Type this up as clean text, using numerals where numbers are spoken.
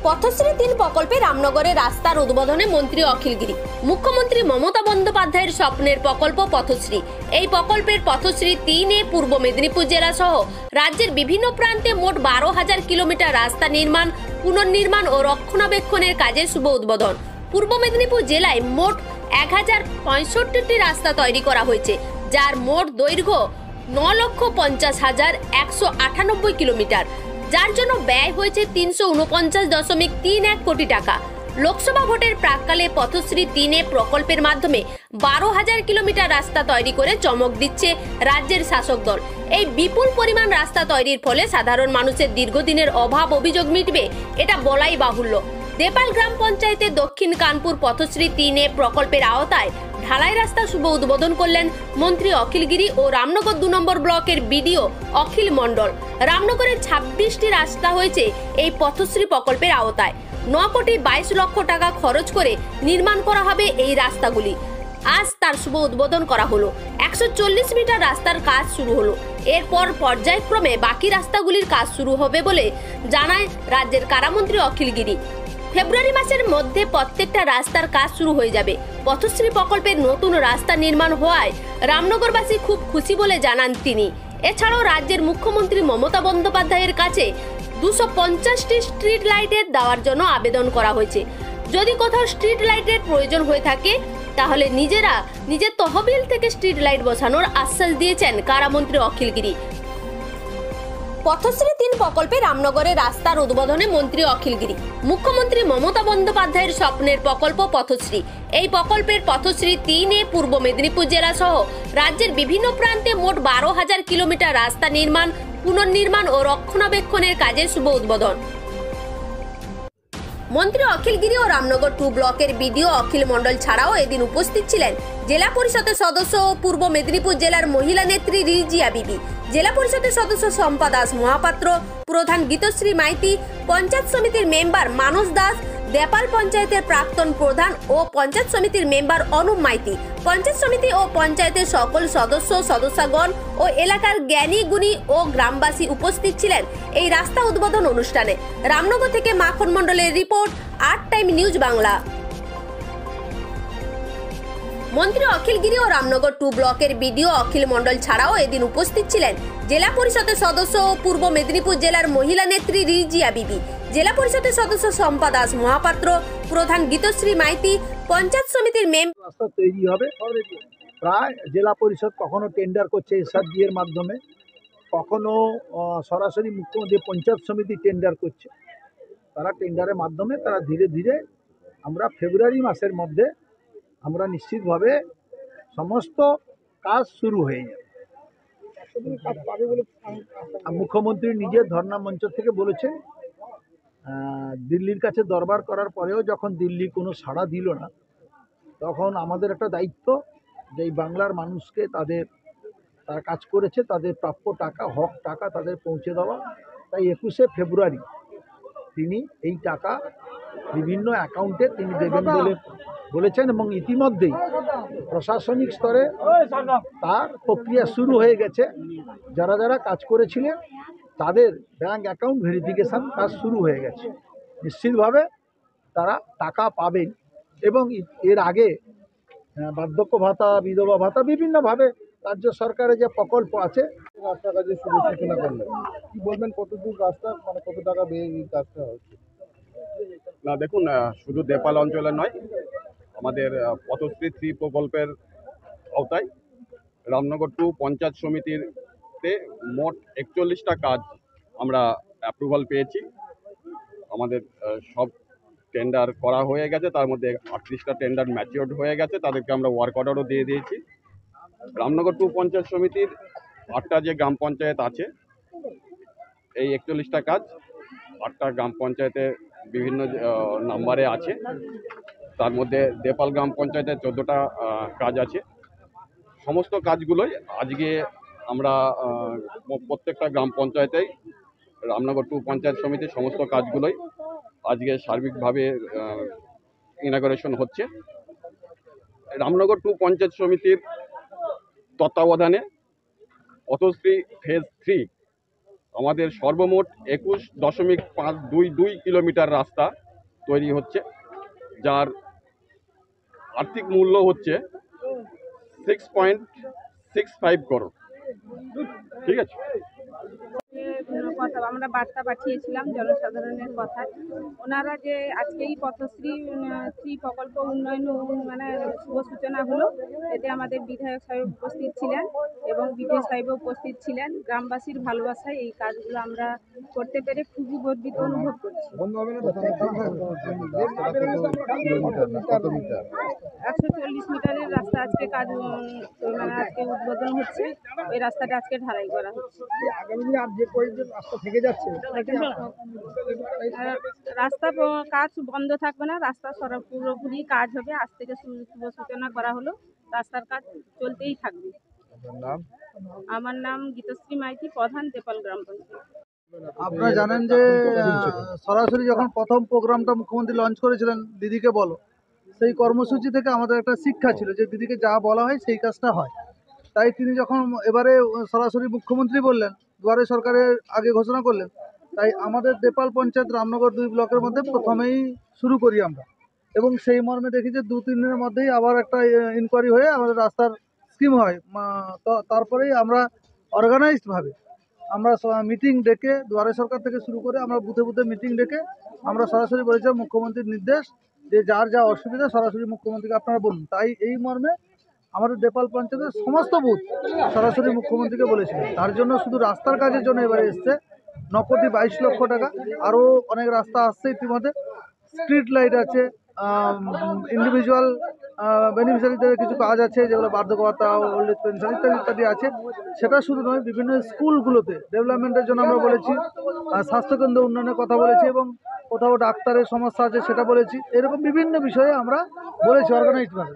পথশ্রী ৩ প্রকল্পে রামনগরে রাস্তার উদ্বোধনে মন্ত্রী অখিল গিরি। মুখ্যমন্ত্রী মমতা বন্দ্যোপাধ্যায়ের স্বপ্নের প্রকল্প পথশ্রী। এই প্রকল্পের পথশ্রী ৩-এ পূর্ব মেদিনীপুর জেলা সহ রাজ্যের বিভিন্ন প্রান্তে মোট ১২,০০০ কিলোমিটার রাস্তা নির্মাণ, পুনর্নির্মাণ ও রক্ষণাবেক্ষণের কাজের শুভ উদ্বোধন। পূর্ব মেদিনীপুর জেলায় মোট ১,০৬৫টি রাস্তা তৈরি করা হয়েছে, যার মোট দৈর্ঘ্য ৯,৫০,১৯৮ কিলোমিটার, যার জন্য ব্যয় হয়েছে ৩৪৯.৩১ কোটি টাকা। লোকসভা ভোটের প্রাক্কালে পথশ্রী ৩-এ প্রকল্পের মাধ্যমে ১২,০০০ কিলোমিটার রাস্তা তৈরি করে চমক দিচ্ছে রাজ্যের শাসক দল। এই বিপুল পরিমাণ রাস্তা তৈরির ফলে সাধারণ মানুষের দীর্ঘদিনের অভাব অভিযোগ মিটবে, এটা বলাই বাহুল্য। দেপাল গ্রাম পঞ্চায়েতের দক্ষিণ কানপুর পথশ্রী ৩-এ প্রকল্পের আওতায় ঢালাই রাস্তা শুভ উদ্বোধন করলেন মন্ত্রী অখিল গিরি ও রামনগর ২ নম্বর ব্লকের বিডিও অখিল মণ্ডল। রামনগরের ২৬টি রাস্তা হয়েছে এই পথশ্রী প্রকল্পের আওতায়। ৯,২২ লক্ষ টাকা খরচ করে নির্মাণ করা হবে এই রাস্তাগুলি। আজ তার শুভ উদ্বোধন করা হলো। ১৪০ মিটার রাস্তার কাজ শুরু হলো। এরপর পর্যায়ক্রমে বাকি রাস্তাগুলির কাজ শুরু হবে বলে জানায় রাজ্যের কারামন্ত্রী অখিল গিরি। ফেব্রুয়ারি মাসের মধ্যে প্রত্যেকটা রাস্তার কাজ শুরু হয়ে যাবে। পথশ্রী প্রকল্পের নতুন রাস্তা নির্মাণ হওয়ায় রামনগরবাসী খুব খুশি বলে জানান তিনি। এছাড়াও রাজ্যের মুখ্যমন্ত্রী মমতা বন্দ্যোপাধ্যায়ের কাছে ২৫০টি স্ট্রিট লাইটের দেওয়ার জন্য আবেদন করা হয়েছে। যদি কোথাও স্ট্রিট লাইটের প্রয়োজন হয়ে থাকে তাহলে নিজের তহবিল থেকে স্ট্রিট লাইট বসানোর আশ্বাস দিয়েছেন কারামন্ত্রী অখিল গিরি। পথশ্রী ৩ প্রকল্পে রামনগরে রাস্তার উদ্বোধনে মন্ত্রী অখিল গিরি। মুখ্যমন্ত্রী মমতা বন্দ্যোপাধ্যায়ের স্বপ্নের প্রকল্প পথশ্রী। এই প্রকল্পের পথশ্রী ৩-এ পূর্ব মেদিনীপুর জেলা সহ রাজ্যের বিভিন্ন প্রান্তে মোট ১২,০০০ কিলোমিটার রাস্তা নির্মাণ, পুনর্নির্মাণ ও রক্ষণাবেক্ষণের কাজের শুভ উদ্বোধন। মন্ত্রী অখিল গিরি ও রামনগর 2 ব্লকের বিডিও অখিল মণ্ডল ছাড়াও এদিন উপস্থিত ছিলেন জেলা পরিষদের সদস্য ও পূর্ব মেদিনীপুর জেলার মহিলা নেত্রী রিজিয়া বিবি, জেলা পরিষদের সদস্য শম্পা দাস মহাপাত্র, প্রধান গীতশ্রী মাইতি, পঞ্চায়েত সমিতির মেম্বার মানস দাস, দেপাল পঞ্চায়েতের প্রাক্তন প্রধান ও পঞ্চায়েত সমিতির মেম্বার অনুপ মাইতি, পঞ্চায়েত সমিতি ও পঞ্চায়েতের সকল সদস্যগণ ও এলাকার জ্ঞানী গুণী ও গ্রামবাসী উপস্থিত ছিলেন এই রাস্তা উদ্বোধন অনুষ্ঠানে। রামনগর থেকে মাখন মণ্ডলের রিপোর্ট, ৮ টাইম নিউজ বাংলা। মন্ত্রী অখিল গিরি ও রামনগর 2 ব্লকের বিডিও অখিল মণ্ডল ছাড়াও এদিন উপস্থিত ছিলেন জেলা পরিষদের সদস্য ও পূর্ব মেদিনীপুর জেলার মহিলা নেত্রী রিজিয়া বিবি, জেলা পরিষদের সদস্য শম্পা দাস মহাপাত্র, প্রধান গীতশ্রী মাইতি, পঞ্চায়েত সমিতির মেম্বার। রাস্তা তৈরি হবে প্রায় জেলা পরিষদ কখনো টেন্ডার করছে এসআরজি এর মাধ্যমে, কখনো সরাসরি মুখ্যমন্ত্রী পঞ্চায়েত সমিতি টেন্ডার করছে। তারা টেন্ডারের মাধ্যমে তারা ধীরে ধীরে আমরা ফেব্রুয়ারি মাসের মধ্যে আমরা নিশ্চিতভাবে সমস্ত কাজ শুরু হয়ে যাবে। মুখ্যমন্ত্রী নিজের ধর্ণা মঞ্চ থেকে বলেছেন, দিল্লির কাছে দরবার করার পরেও যখন দিল্লি কোনো সাড়া দিল না, তখন আমাদের একটা দায়িত্ব যে এই বাংলার মানুষকে তারা কাজ করেছে তাদের প্রাপ্য টাকা, হক টাকা তাদের পৌঁছে দেওয়া। তাই ২১শে ফেব্রুয়ারি তিনি এই টাকা বিভিন্ন অ্যাকাউন্টে তিনি দেবেন বলে বলেছেন এবং ইতিমধ্যেই প্রশাসনিক স্তরে তার প্রক্রিয়া শুরু হয়ে গেছে। যারা যারা কাজ করেছিলেন তাদের ব্যাংক অ্যাকাউন্ট ভেরিফিকেশান কাজ শুরু হয়ে গেছে। নিশ্চিতভাবে তারা টাকা পাবেন এবং এর আগে বার্ধক্য ভাতা, বিধবা ভাতা, বিভিন্নভাবে রাজ্য সরকারের যে প্রকল্প আছে রাস্তা কাজে শুভ সূচনা করলেন। কি বলবেন, কতদূর রাস্তা, মানে কত টাকা ব্যয় এই কাজটা হচ্ছে? না দেখুন, শুধু দেপাল অঞ্চলে নয়, আমাদের পথশ্রী 3 প্রকল্পের আওতায় রামনগর 2 পঞ্চায়েত সমিতিতে মোট ৪১টা কাজ আমরা অ্যাপ্রুভাল পেয়েছি। আমাদের সব টেন্ডার করা হয়ে গেছে, তার মধ্যে ৩৮টা টেন্ডার ম্যাচিওর্ড হয়ে গেছে, তাদেরকে আমরা ওয়ার্ক অর্ডারও দিয়ে দিয়েছি। রামনগর 2 পঞ্চায়েত সমিতির 8টা যে গ্রাম পঞ্চায়েত আছে, এই ৪১টা কাজ 8টা গ্রাম পঞ্চায়েতে বিভিন্ন নাম্বারে আছে। তার মধ্যে দেপাল গ্রাম পঞ্চায়েতে 14টা কাজ আছে। সমস্ত কাজগুলোই আজকে আমরা প্রত্যেকটা গ্রাম পঞ্চায়েতেই রামনগর 2 পঞ্চায়েত সমিতির সমস্ত কাজগুলোই আজকে সার্বিকভাবে ইনাগরেশন হচ্ছে। রামনগর 2 পঞ্চায়েত সমিতির তত্ত্বাবধানে পথশ্রী ফেজ 3 আমাদের সর্বমোট 21.522 কিলোমিটার রাস্তা তৈরি হচ্ছে, যার আর্থিক মূল্য হচ্ছে 6.65 করোড়। ঠিক আছে। কথা আমরা বার্তা পাঠিয়েছিলাম জনসাধারণের কথায়। ওনারা যে আজকে এই পথশ্রী প্রকল্প উন্নয়ন মানে শুভ সূচনা হলো, এতে আমাদের বিধায়ক সাহেব উপস্থিত ছিলেন এবং বিডিও সাহেব উপস্থিত ছিলেন। গ্রামবাসীর ভালোবাসায় এই কাজগুলো আমরা করতে পেরে খুবই গর্বিত অনুভব করছি। 140 মিটারের রাস্তা আজকে কাজ মানে আজকে উদ্বোধন হচ্ছে। ওই রাস্তাটা আজকে ঢালাই করা হচ্ছে। রাস্তা কাজ বন্ধ থাকবে না, রাস্তা পুরোপুরি কাজ হবে। আজ থেকে শুভ সূচনা করা হলো, রাস্তার কাজ চলতেই থাকবে। আমার নাম গীতশ্রী মাইতি, প্রধান তেপাল গ্রাম পঞ্চায়েত। আপনারা জানেন যে সরাসরি যখন প্রথম প্রোগ্রামটা মুখ্যমন্ত্রী লঞ্চ করেছিলেন দিদিকে বলো, সেই কর্মসূচি থেকে আমাদের একটা শিক্ষা ছিল যে দিদিকে যা বলা হয় সেই কাজটা হয়। তাই তিনি যখন এবারে সরাসরি মুখ্যমন্ত্রী বললেন, দুয়ারে সরকারের আগে ঘোষণা করলেন, তাই আমাদের দেপাল পঞ্চায়েত রামনগর 2 ব্লকের মধ্যে প্রথমেই শুরু করি আমরা, এবং সেই মর্মে দেখি যে 2-3 দিনের মধ্যেই আবার একটা ইনকোয়ারি হয়ে আমাদের রাস্তার স্কিম হয়। তো তারপরেই আমরা অর্গানাইজডভাবে আমরা মিটিং ডেকে, দুয়ারে সরকার থেকে শুরু করে আমরা বুথে বুথে মিটিং ডেকে আমরা সরাসরি বলেছিলাম মুখ্যমন্ত্রীর নির্দেশ যে যার যা অসুবিধা সরাসরি মুখ্যমন্ত্রীকে আপনারা বলুন। তাই এই মর্মে আমাদের দেপাল পঞ্চায়েতের সমস্ত বুথ সরাসরি মুখ্যমন্ত্রীকে বলেছিল। তার জন্য শুধু রাস্তার কাজের জন্য এবারে এসছে 9.22 লক্ষ টাকা। আরও অনেক রাস্তা আসছে ইতিমধ্যে, স্ট্রিট লাইট আছে, ইন্ডিভিজুয়াল বেনিফিশিয়ারিদের কিছু কাজ আছে যেগুলো বার্ধক্য ভাতা, ওল্ড এজ পেনশন ইত্যাদি ইত্যাদি আছে। সেটা শুধু নয়, বিভিন্ন স্কুলগুলোতে ডেভেলপমেন্টের জন্য আমরা বলেছি, স্বাস্থ্যকেন্দ্র উন্নয়নের কথা বলেছি, এবং কোথাও ডাক্তারের সমস্যা আছে সেটা বলেছি। এরকম বিভিন্ন বিষয়ে আমরা বলেছি অর্গানাইজডভাবে।